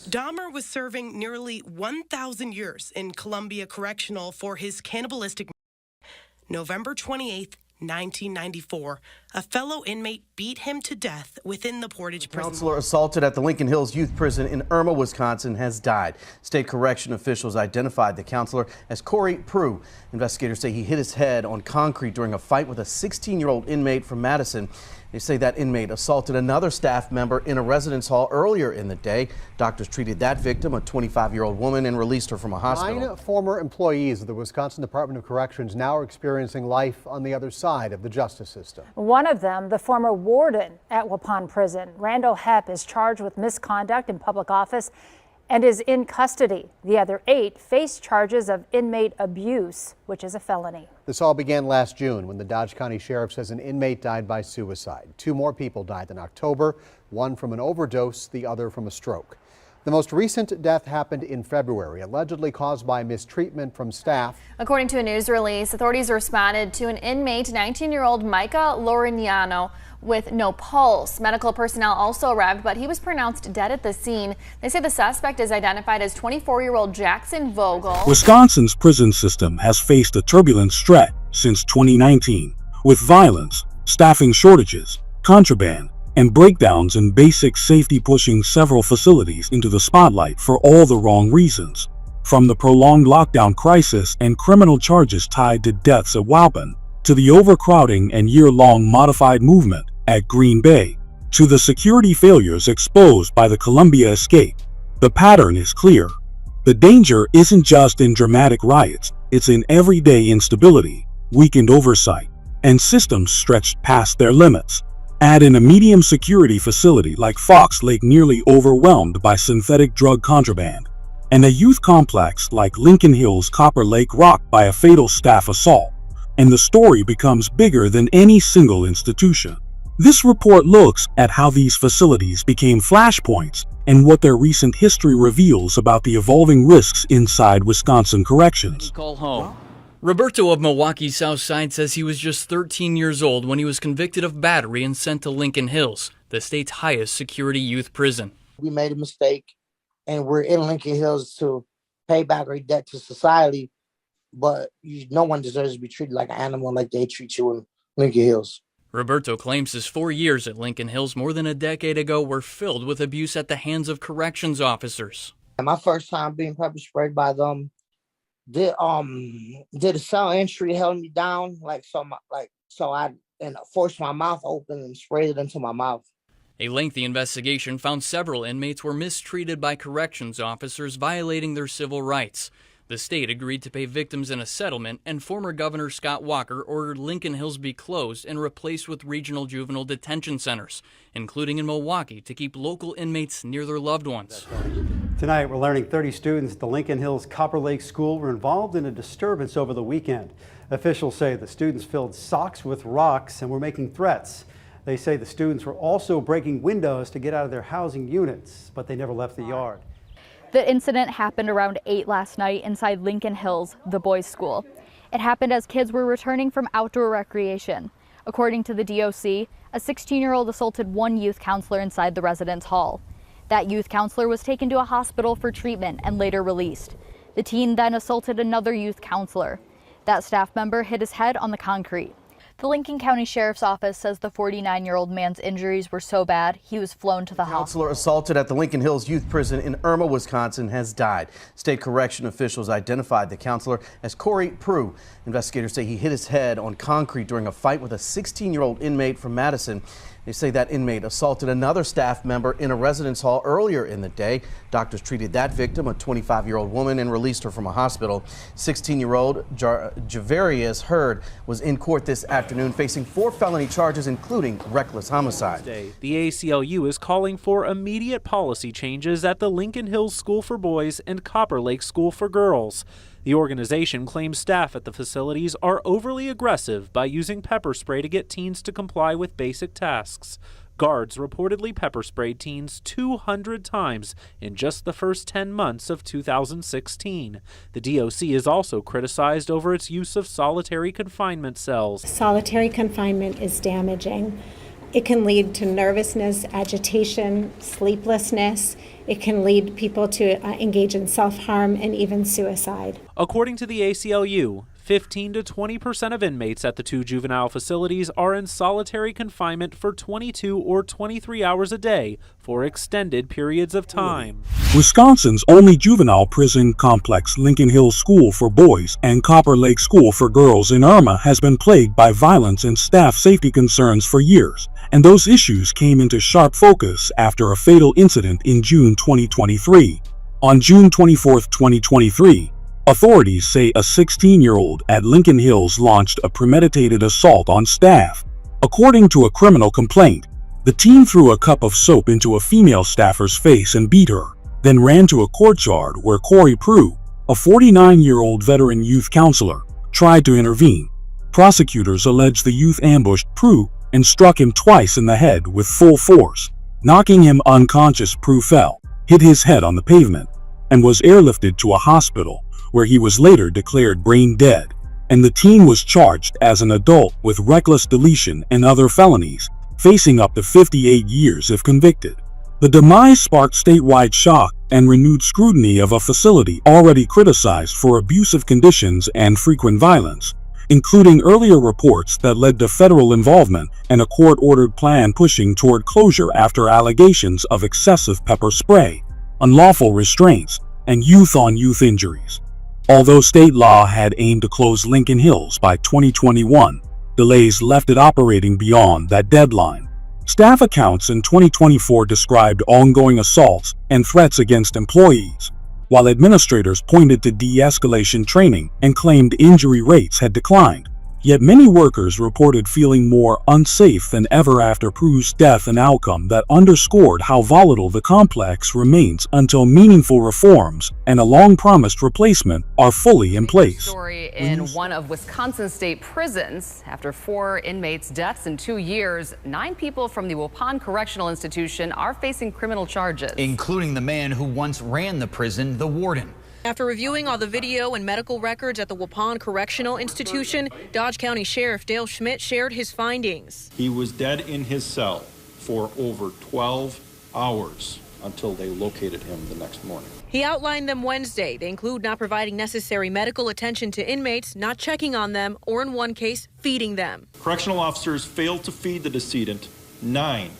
Dahmer was serving nearly 1,000 years in Columbia Correctional for his cannibalistic. November 28th, 1994, a fellow inmate beat him to death within the Portage prison. Counselor assaulted at the Lincoln Hills Youth Prison in Irma, Wisconsin, has died. State correction officials identified the counselor as Corey Prue. Investigators say he hit his head on concrete during a fight with a 16-year-old inmate from Madison. They say that inmate assaulted another staff member in a residence hall earlier in the day. Doctors treated that victim, a 25-year-old woman, and released her from a hospital. 9 former employees of the Wisconsin Department of Corrections now are experiencing life on the other side of the justice system. One of them, the former warden at Waupun Prison, Randall Hepp, is charged with misconduct in public office and is in custody. The other 8 face charges of inmate abuse, which is a felony. This all began last June when the Dodge County Sheriff says an inmate died by suicide. 2 more people died in October, one from an overdose, the other from a stroke. The most recent death happened in February, allegedly caused by mistreatment from staff. According to a news release, authorities responded to an inmate, 19-year-old Micah Lorignano, with no pulse. Medical personnel also arrived, but he was pronounced dead at the scene. They say the suspect is identified as 24-year-old Jackson Vogel. Wisconsin's prison system has faced a turbulent stretch since 2019, with violence, staffing shortages, contraband, and breakdowns in basic safety pushing several facilities into the spotlight for all the wrong reasons. From the prolonged lockdown crisis and criminal charges tied to deaths at Waupun, to the overcrowding and year-long modified movement at Green Bay, to the security failures exposed by the Columbia escape, the pattern is clear. The danger isn't just in dramatic riots, it's in everyday instability, weakened oversight, and systems stretched past their limits. Add in a medium security facility like Fox Lake nearly overwhelmed by synthetic drug contraband, and a youth complex like Lincoln Hills Copper Lake rocked by a fatal staff assault, and the story becomes bigger than any single institution. This report looks at how these facilities became flashpoints and what their recent history reveals about the evolving risks inside Wisconsin corrections. Call home. Roberto of Milwaukee's South Side says he was just 13 years old when he was convicted of battery and sent to Lincoln Hills, the state's highest security youth prison. We made a mistake, and we're in Lincoln Hills to pay back our debt to society, but no one deserves to be treated like an animal like they treat you in Lincoln Hills. Roberto claims his 4 years at Lincoln Hills more than a decade ago were filled with abuse at the hands of corrections officers. My first time being pepper sprayed by them, did a cell entry held me down so I forced my mouth open and sprayed it into my mouth. A lengthy investigation found several inmates were mistreated by corrections officers, violating their civil rights. The state agreed to pay victims in a settlement, and former Governor Scott Walker ordered Lincoln Hills be closed and replaced with regional juvenile detention centers, including in Milwaukee, to keep local inmates near their loved ones. Tonight, we're learning 30 students at the Lincoln Hills Copper Lake School were involved in a disturbance over the weekend. Officials say the students filled socks with rocks and were making threats. They say the students were also breaking windows to get out of their housing units, but they never left the yard. The incident happened around 8 last night inside Lincoln Hills, the boys' school. It happened as kids were returning from outdoor recreation. According to the DOC, a 16-year-old assaulted one youth counselor inside the residence hall. That youth counselor was taken to a hospital for treatment and later released. The teen then assaulted another youth counselor. That staff member hit his head on the concrete. The Lincoln County Sheriff's Office says the 49-year-old man's injuries were so bad he was flown to the hospital. Counselor assaulted at the Lincoln Hills Youth Prison in Irma, Wisconsin, has died. State correction officials identified the counselor as Corey Prue. Investigators say he hit his head on concrete during a fight with a 16-year-old inmate from Madison. They say that inmate assaulted another staff member in a residence hall earlier in the day. Doctors treated that victim, a 25-year-old woman, and released her from a hospital. 16-year-old Javarius Hurd was in court this afternoon facing 4 felony charges, including reckless homicide. The ACLU is calling for immediate policy changes at the Lincoln Hills School for Boys and Copper Lake School for Girls. The organization claims staff at the facilities are overly aggressive by using pepper spray to get teens to comply with basic tasks. Guards reportedly pepper sprayed teens 200 times in just the first 10 months of 2016. The DOC is also criticized over its use of solitary confinement cells. Solitary confinement is damaging. It can lead to nervousness, agitation, sleeplessness. It can lead people to engage in self-harm and even suicide. According to the ACLU, 15 to 20% of inmates at the 2 juvenile facilities are in solitary confinement for 22 or 23 hours a day for extended periods of time. Wisconsin's only juvenile prison complex, Lincoln Hills School for Boys and Copper Lake School for Girls in Irma, has been plagued by violence and staff safety concerns for years, and those issues came into sharp focus after a fatal incident in June 2023. On June 24, 2023, authorities say a 16-year-old at Lincoln Hills launched a premeditated assault on staff. According to a criminal complaint, the teen threw a cup of soap into a female staffer's face and beat her, then ran to a courtyard where Corey Prue, a 49-year-old veteran youth counselor, tried to intervene. Prosecutors allege the youth ambushed Prue and struck him twice in the head with full force. Knocking him unconscious, Prue fell, hit his head on the pavement, and was airlifted to a hospital, where he was later declared brain dead, and the teen was charged as an adult with reckless deletion and other felonies, facing up to 58 years if convicted. The demise sparked statewide shock and renewed scrutiny of a facility already criticized for abusive conditions and frequent violence, including earlier reports that led to federal involvement and a court-ordered plan pushing toward closure after allegations of excessive pepper spray, unlawful restraints, and youth-on-youth injuries. Although state law had aimed to close Lincoln Hills by 2021, delays left it operating beyond that deadline. Staff accounts in 2024 described ongoing assaults and threats against employees, while administrators pointed to de-escalation training and claimed injury rates had declined. Yet many workers reported feeling more unsafe than ever after Prue's death, an outcome that underscored how volatile the complex remains until meaningful reforms and a long-promised replacement are fully in place. Story in one of Wisconsin state prisons. After 4 inmates' deaths in 2 years, 9 people from the Waupun Correctional Institution are facing criminal charges, including the man who once ran the prison, the warden. After reviewing all the video and medical records at the Waupun Correctional Institution, Dodge County Sheriff Dale Schmidt shared his findings. He was dead in his cell for over 12 hours until they located him the next morning. He outlined them Wednesday. They include not providing necessary medical attention to inmates, not checking on them, or in one case, feeding them. Correctional officers failed to feed the decedent 9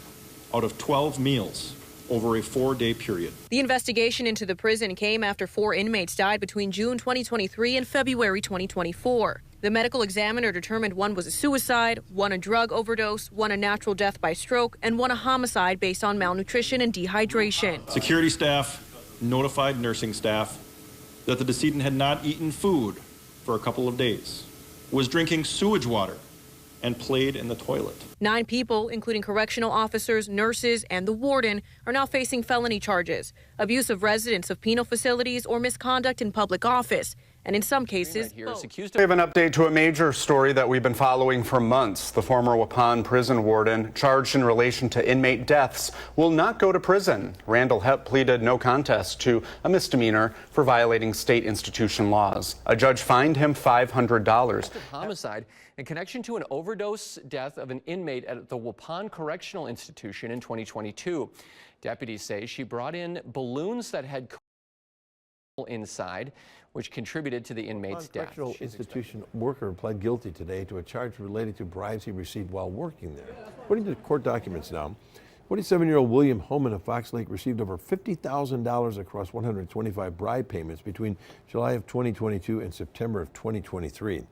out of 12 meals over a 4-day period. The investigation into the prison came after 4 inmates died between June 2023 and February 2024. The medical examiner determined one was a suicide, one a drug overdose, one a natural death by stroke, and one a homicide based on malnutrition and dehydration. Security staff notified nursing staff that the decedent had not eaten food for a couple of days, was drinking sewage water, and played in the toilet. 9 people, including correctional officers, nurses, and the warden, are now facing felony charges: abuse of residents of penal facilities or misconduct in public office, and in some cases, both. We have an update to a major story that we've been following for months. The former Waupun prison warden, charged in relation to inmate deaths, will not go to prison. Randall Hepp pleaded no contest to a misdemeanor for violating state institution laws. A judge fined him $500. Homicide in connection to an overdose death of an inmate at the Waupun Correctional Institution in 2022. Deputies say she brought in balloons that had inside, which contributed to the inmate's death. Correctional Institution worker pled guilty today to a charge related to bribes he received while working there. According to court documents now, 27-year-old William Homan of Fox Lake received over $50,000 across 125 bribe payments between July of 2022 and September of 2023.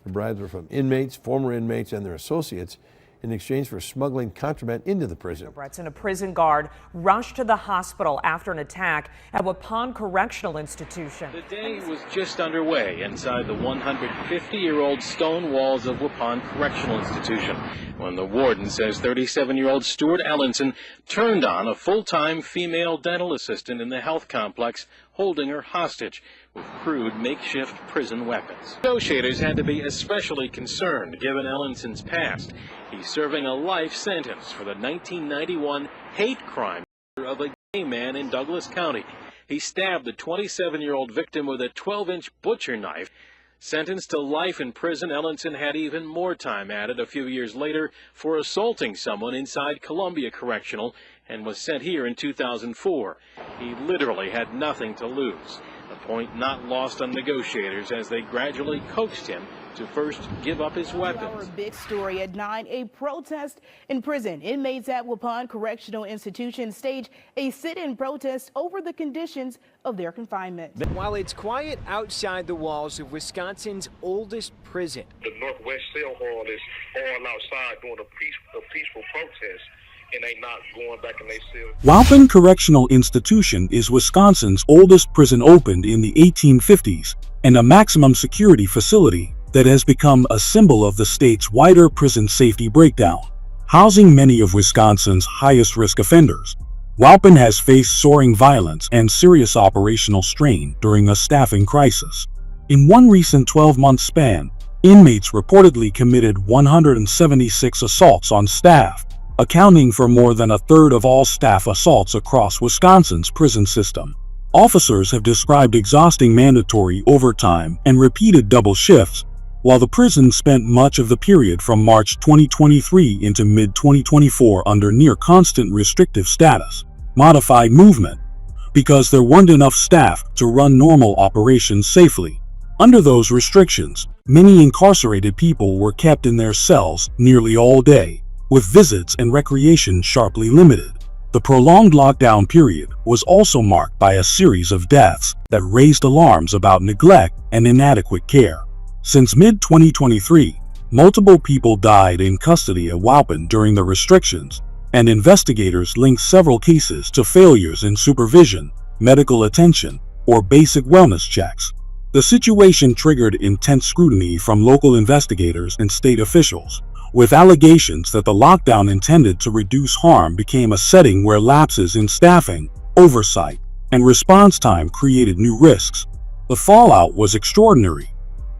The bribes were from inmates, former inmates, and their associates in exchange for smuggling contraband into the prison. And a prison guard rushed to the hospital after an attack at Waupun Correctional Institution. The day was just underway inside the 150-year-old stone walls of Waupun Correctional Institution when the warden says 37-year-old Stuart Ellenson turned on a full-time female dental assistant in the health complex, holding her hostage with crude makeshift prison weapons. Negotiators had to be especially concerned given Ellenson's past. He's serving a life sentence for the 1991 hate crime of a gay man in Douglas County. He stabbed the 27-year-old victim with a 12-inch butcher knife, Sentenced to life in prison, Ellenson had even more time added a few years later for assaulting someone inside Columbia Correctional and was sent here in 2004. He literally had nothing to lose, a point not lost on negotiators as they gradually coaxed him to first give up his weapons. Our big story at 9, a protest in prison. Inmates at Waupun Correctional Institution stage a sit-in protest over the conditions of their confinement. While it's quiet outside the walls of Wisconsin's oldest prison, the Northwest Cell Hall is all outside doing a peaceful protest, and they not going back in their cells. Waupun Correctional Institution is Wisconsin's oldest prison, opened in the 1850s, and a maximum security facility that has become a symbol of the state's wider prison safety breakdown. Housing many of Wisconsin's highest risk offenders, Waupun has faced soaring violence and serious operational strain during a staffing crisis. In one recent 12-month span, inmates reportedly committed 176 assaults on staff, accounting for more than a third of all staff assaults across Wisconsin's prison system. Officers have described exhausting mandatory overtime and repeated double shifts, while the prison spent much of the period from March 2023 into mid-2024 under near-constant restrictive status, modified movement, because there weren't enough staff to run normal operations safely. Under those restrictions, many incarcerated people were kept in their cells nearly all day, with visits and recreation sharply limited. The prolonged lockdown period was also marked by a series of deaths that raised alarms about neglect and inadequate care. Since mid-2023, multiple people died in custody at Waupun during the restrictions, and investigators linked several cases to failures in supervision, medical attention, or basic wellness checks. The situation triggered intense scrutiny from local investigators and state officials, with allegations that the lockdown intended to reduce harm became a setting where lapses in staffing, oversight, and response time created new risks. The fallout was extraordinary.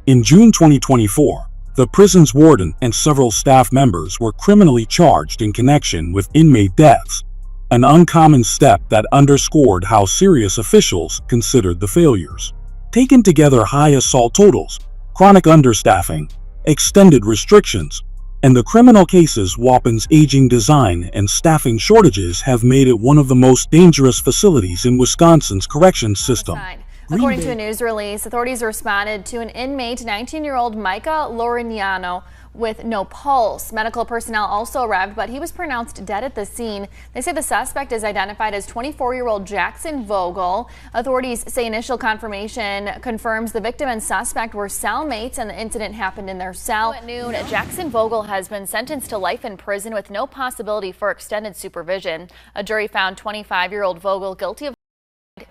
In June 2024, the prison's warden and several staff members were criminally charged in connection with inmate deaths, an uncommon step that underscored how serious officials considered the failures. Taken together, high assault totals, chronic understaffing, extended restrictions, and the criminal cases, Waupun's aging design and staffing shortages have made it one of the most dangerous facilities in Wisconsin's corrections system. According to a news release, authorities responded to an inmate, 19-year-old Micah Lorignano, with no pulse. Medical personnel also arrived, but he was pronounced dead at the scene. They say the suspect is identified as 24-year-old Jackson Vogel. Authorities say initial confirmation confirms the victim and suspect were cellmates and the incident happened in their cell. At noon, Jackson Vogel has been sentenced to life in prison with no possibility for extended supervision. A jury found 25-year-old Vogel guilty of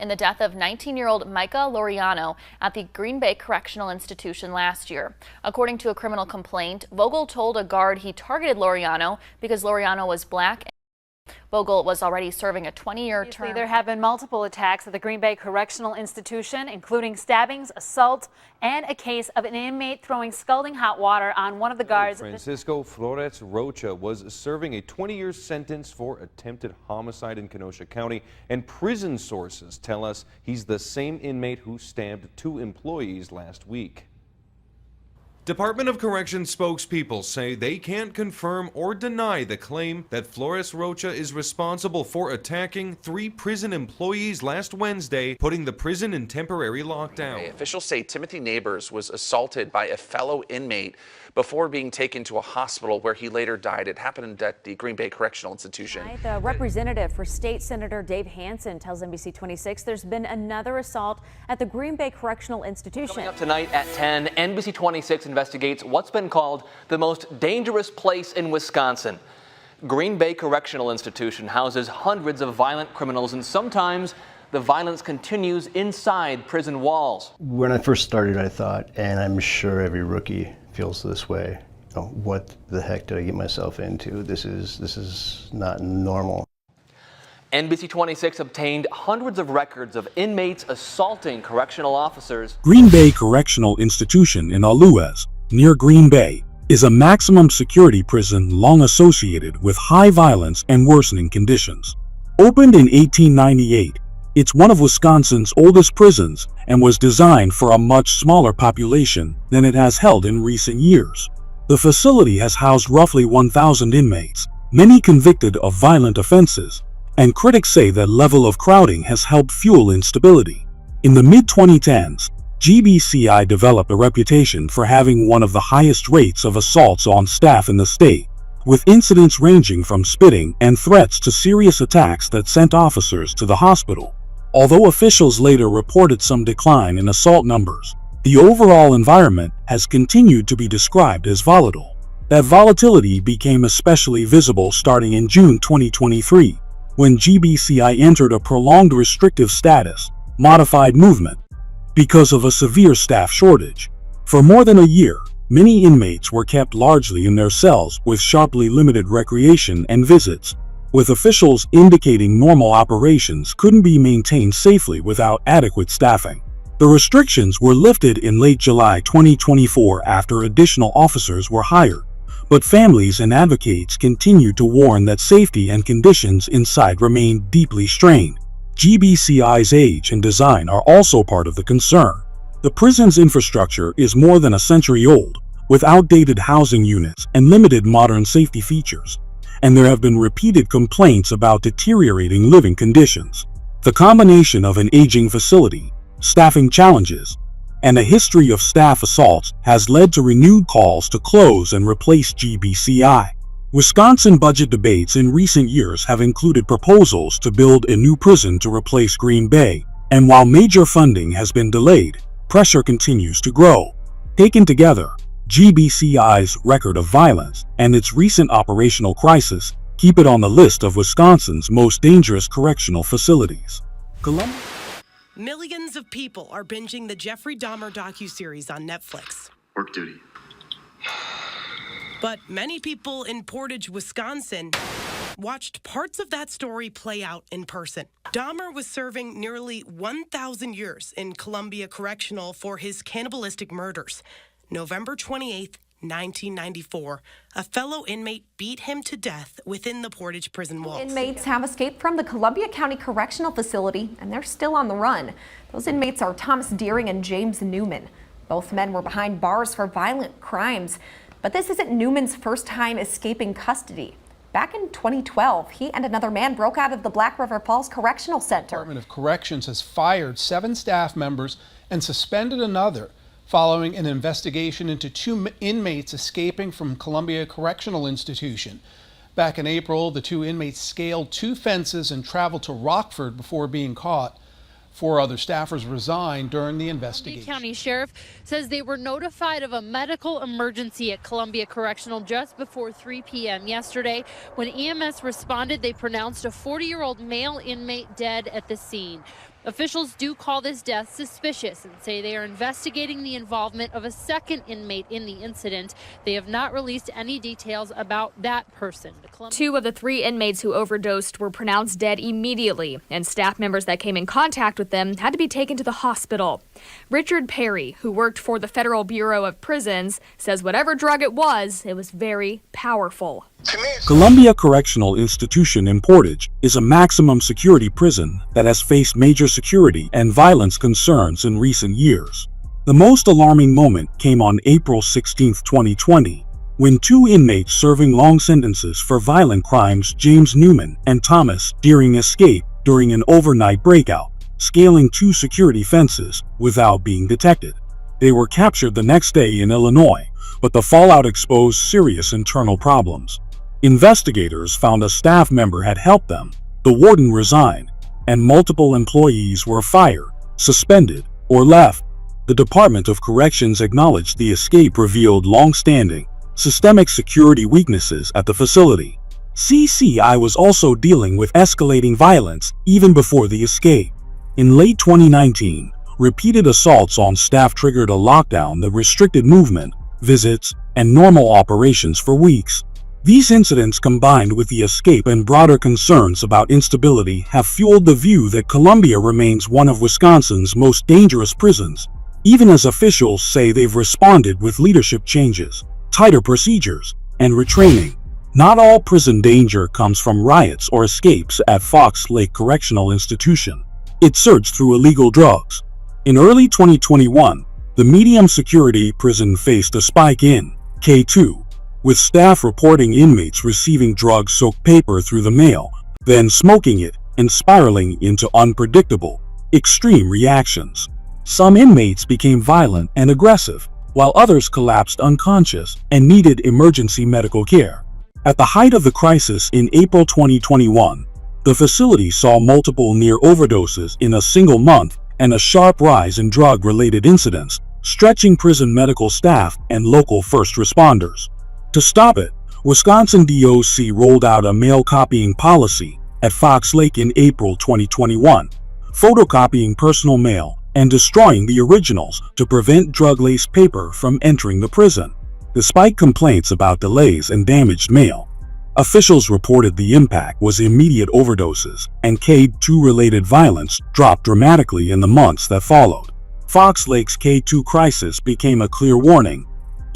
in the death of 19-year-old Micah Lorignano at the Green Bay Correctional Institution last year. According to a criminal complaint, Vogel told a guard he targeted Lorignano because Lorignano was black. Vogel was already serving a 20-year term. There have been multiple attacks at the Green Bay Correctional Institution, including stabbings, assault, and a case of an inmate throwing scalding hot water on one of the guards. Francisco Flores Rocha was serving a 20-year sentence for attempted homicide in Kenosha County, and prison sources tell us he's the same inmate who stabbed 2 employees last week. Department of Corrections spokespeople say they can't confirm or deny the claim that Flores Rocha is responsible for attacking 3 prison employees last Wednesday, putting the prison in temporary lockdown. Officials say Timothy Neighbors was assaulted by a fellow inmate before being taken to a hospital where he later died. It happened at the Green Bay Correctional Institution. The representative for State Senator Dave Hansen tells NBC 26 there's been another assault at the Green Bay Correctional Institution. Coming up tonight at 10, NBC 26 investigates what's been called the most dangerous place in Wisconsin. Green Bay Correctional Institution houses hundreds of violent criminals, and sometimes the violence continues inside prison walls. When I first started, I thought, and I'm sure every rookie feels this way, you know, what the heck did I get myself into? This is not normal. NBC 26 obtained hundreds of records of inmates assaulting correctional officers. Green Bay Correctional Institution in Aluez, near Green Bay, is a maximum security prison long associated with high violence and worsening conditions. Opened in 1898, It's one of Wisconsin's oldest prisons and was designed for a much smaller population than it has held in recent years. The facility has housed roughly 1,000 inmates, many convicted of violent offenses, and critics say that level of crowding has helped fuel instability. In the mid-2010s, GBCI developed a reputation for having one of the highest rates of assaults on staff in the state, with incidents ranging from spitting and threats to serious attacks that sent officers to the hospital. Although officials later reported some decline in assault numbers, the overall environment has continued to be described as volatile. That volatility became especially visible starting in June 2023, when GBCI entered a prolonged restrictive status, modified movement, because of a severe staff shortage. For more than a year, many inmates were kept largely in their cells with sharply limited recreation and visits, with officials indicating normal operations couldn't be maintained safely without adequate staffing. The restrictions were lifted in late July 2024 after additional officers were hired, but families and advocates continued to warn that safety and conditions inside remain deeply strained. GBCI's age and design are also part of the concern. The prison's infrastructure is more than a century old, with outdated housing units and limited modern safety features, and there have been repeated complaints about deteriorating living conditions. The combination of an aging facility, staffing challenges, and a history of staff assaults has led to renewed calls to close and replace GBCI. Wisconsin budget debates in recent years have included proposals to build a new prison to replace Green Bay, and while major funding has been delayed, pressure continues to grow. Taken together, GBCI's record of violence and its recent operational crisis keep it on the list of Wisconsin's most dangerous correctional facilities. Millions of people are binging the Jeffrey Dahmer docuseries on Netflix. Work duty. But many people in Portage, Wisconsin, watched parts of that story play out in person. Dahmer was serving nearly 1,000 years in Columbia Correctional for his cannibalistic murders. November 28th, 1994, a fellow inmate beat him to death within the Portage prison walls. Inmates have escaped from the Columbia County Correctional Facility, and they're still on the run. Those inmates are Thomas Deering and James Newman. Both men were behind bars for violent crimes, but this isn't Newman's first time escaping custody. Back in 2012, he and another man broke out of the Black River Falls Correctional Center. The Department of Corrections has fired 7 staff members and suspended another following an investigation into 2 inmates escaping from Columbia Correctional Institution. Back in April, the 2 inmates scaled 2 fences and traveled to Rockford before being caught. 4 other staffers resigned during the investigation. The county sheriff says they were notified of a medical emergency at Columbia Correctional just before 3 p.m. yesterday. When EMS responded, they pronounced a 40-year-old male inmate dead at the scene. Officials do call this death suspicious and say they are investigating the involvement of a second inmate in the incident. They have not released any details about that person. 2 of the 3 inmates who overdosed were pronounced dead immediately, and staff members that came in contact with them had to be taken to the hospital. Richard Perry, who worked for the Federal Bureau of Prisons, says whatever drug it was very powerful. Columbia Correctional Institution in Portage is a maximum security prison that has faced major security and violence concerns in recent years. The most alarming moment came on April 16, 2020, when 2 inmates serving long sentences for violent crimes, James Newman and Thomas Deering, escaped during an overnight breakout, scaling 2 security fences without being detected. They were captured the next day in Illinois, but the fallout exposed serious internal problems. Investigators found a staff member had helped them, the warden resigned, and multiple employees were fired, suspended, or left. The Department of Corrections acknowledged the escape revealed long-standing, systemic security weaknesses at the facility. CCI was also dealing with escalating violence even before the escape. In late 2019, repeated assaults on staff triggered a lockdown that restricted movement, visits, and normal operations for weeks. These incidents, combined with the escape and broader concerns about instability, have fueled the view that Columbia remains one of Wisconsin's most dangerous prisons, even as officials say they've responded with leadership changes, tighter procedures, and retraining. Not all prison danger comes from riots or escapes at Fox Lake Correctional Institution. it surged through illegal drugs. In early 2021, the medium security prison faced a spike in K2, with staff reporting inmates receiving drug-soaked paper through the mail, then smoking it and spiraling into unpredictable, extreme reactions. Some inmates became violent and aggressive, while others collapsed unconscious and needed emergency medical care. At the height of the crisis in April 2021, the facility saw multiple near overdoses in a single month and a sharp rise in drug-related incidents, stretching prison medical staff and local first responders. To stop it, Wisconsin DOC rolled out a mail copying policy at Fox Lake in April 2021, photocopying personal mail and destroying the originals to prevent drug-laced paper from entering the prison. Despite complaints about delays and damaged mail, officials reported the impact was immediate overdoses, and K2-related violence dropped dramatically in the months that followed. Fox Lake's K2 crisis became a clear warning.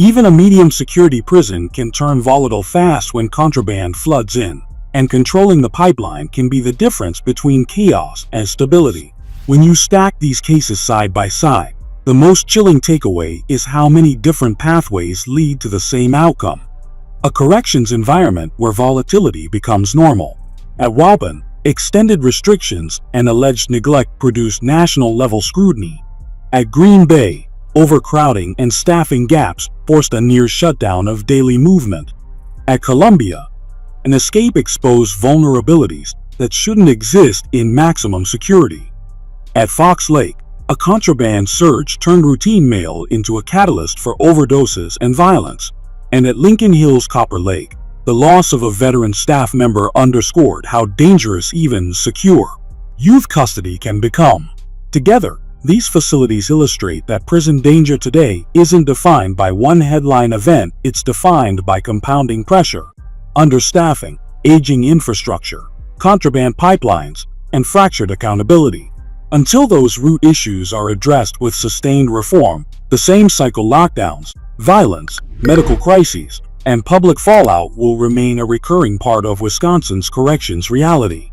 Even a medium security prison can turn volatile fast when contraband floods in, and controlling the pipeline can be the difference between chaos and stability. When you stack these cases side by side, the most chilling takeaway is how many different pathways lead to the same outcome: a corrections environment where volatility becomes normal. At Waupun, extended restrictions and alleged neglect produced national-level scrutiny. At Green Bay, overcrowding and staffing gaps forced a near shutdown of daily movement. At Columbia, an escape exposed vulnerabilities that shouldn't exist in maximum security. At Fox Lake, a contraband surge turned routine mail into a catalyst for overdoses and violence. And at Lincoln Hills Copper Lake, the loss of a veteran staff member underscored how dangerous even secure youth custody can become. Together, these facilities illustrate that prison danger today isn't defined by one headline event, it's defined by compounding pressure, understaffing, aging infrastructure, contraband pipelines, and fractured accountability. Until those root issues are addressed with sustained reform, the same cycle lockdowns, violence, medical crises, and public fallout will remain a recurring part of Wisconsin's corrections reality.